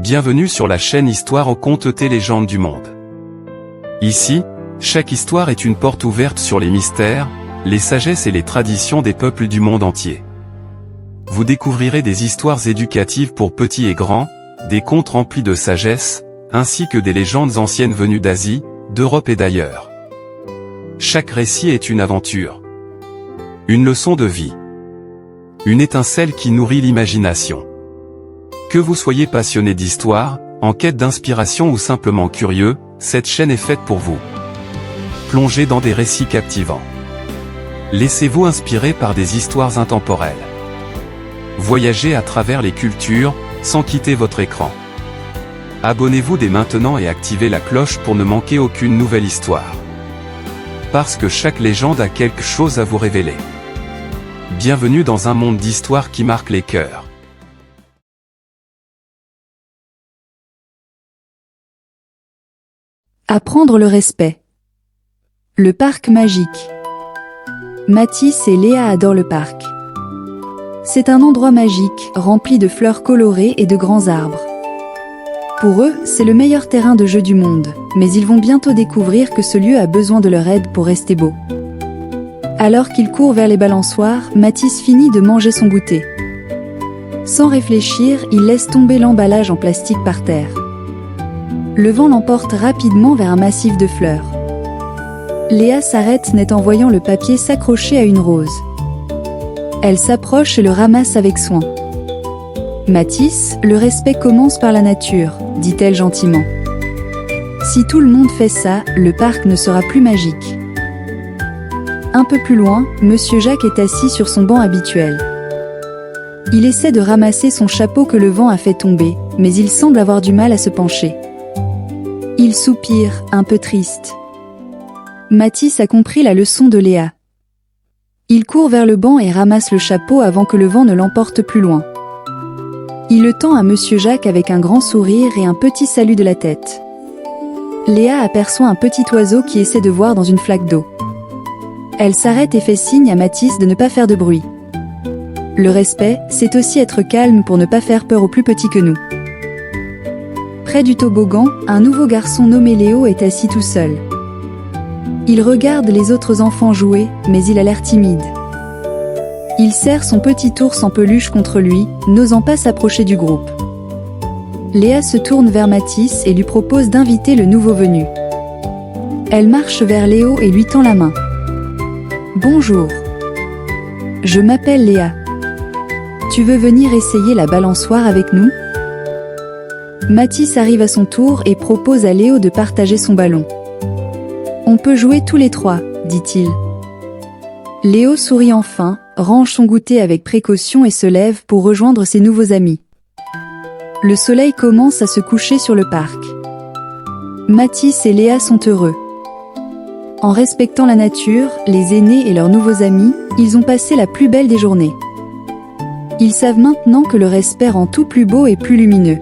Bienvenue sur la chaîne Histoire aux contes et légendes du monde. Ici, chaque histoire est une porte ouverte sur les mystères, les sagesses et les traditions des peuples du monde entier. Vous découvrirez des histoires éducatives pour petits et grands, des contes remplis de sagesse, ainsi que des légendes anciennes venues d'Asie, d'Europe et d'ailleurs. Chaque récit est une aventure, une leçon de vie, une étincelle qui nourrit l'imagination. Que vous soyez passionné d'histoire, en quête d'inspiration ou simplement curieux, cette chaîne est faite pour vous. Plongez dans des récits captivants. Laissez-vous inspirer par des histoires intemporelles. Voyagez à travers les cultures, sans quitter votre écran. Abonnez-vous dès maintenant et activez la cloche pour ne manquer aucune nouvelle histoire. Parce que chaque légende a quelque chose à vous révéler. Bienvenue dans un monde d'histoires qui marque les cœurs. Apprendre le respect. Le parc magique. Mathis et Léa adorent le parc. C'est un endroit magique, rempli de fleurs colorées et de grands arbres. Pour eux, c'est le meilleur terrain de jeu du monde, mais ils vont bientôt découvrir que ce lieu a besoin de leur aide pour rester beau. Alors qu'ils courent vers les balançoires, Mathis finit de manger son goûter. Sans réfléchir, il laisse tomber l'emballage en plastique par terre. Le vent l'emporte rapidement vers un massif de fleurs. Léa s'arrête net en voyant le papier s'accrocher à une rose. Elle s'approche et le ramasse avec soin. Mathis, le respect commence par la nature, dit-elle gentiment. Si tout le monde fait ça, le parc ne sera plus magique. Un peu plus loin, Monsieur Jacques est assis sur son banc habituel. Il essaie de ramasser son chapeau que le vent a fait tomber, mais il semble avoir du mal à se pencher. Il soupire, un peu triste. Mathis a compris la leçon de Léa. Il court vers le banc et ramasse le chapeau avant que le vent ne l'emporte plus loin. Il le tend à Monsieur Jacques avec un grand sourire et un petit salut de la tête. Léa aperçoit un petit oiseau qui essaie de voir dans une flaque d'eau. Elle s'arrête et fait signe à Mathis de ne pas faire de bruit. Le respect, c'est aussi être calme pour ne pas faire peur aux plus petits que nous. Près du toboggan, un nouveau garçon nommé Léo est assis tout seul. Il regarde les autres enfants jouer, mais il a l'air timide. Il serre son petit ours en peluche contre lui, n'osant pas s'approcher du groupe. Léa se tourne vers Mathis et lui propose d'inviter le nouveau venu. Elle marche vers Léo et lui tend la main. « Bonjour. Je m'appelle Léa. Tu veux venir essayer la balançoire avec nous ?» Mathis arrive à son tour et propose à Léo de partager son ballon. « On peut jouer tous les trois, dit-il. » Léo sourit enfin, range son goûter avec précaution et se lève pour rejoindre ses nouveaux amis. Le soleil commence à se coucher sur le parc. Mathis et Léa sont heureux. En respectant la nature, les aînés et leurs nouveaux amis, ils ont passé la plus belle des journées. Ils savent maintenant que le respect rend tout plus beau et plus lumineux.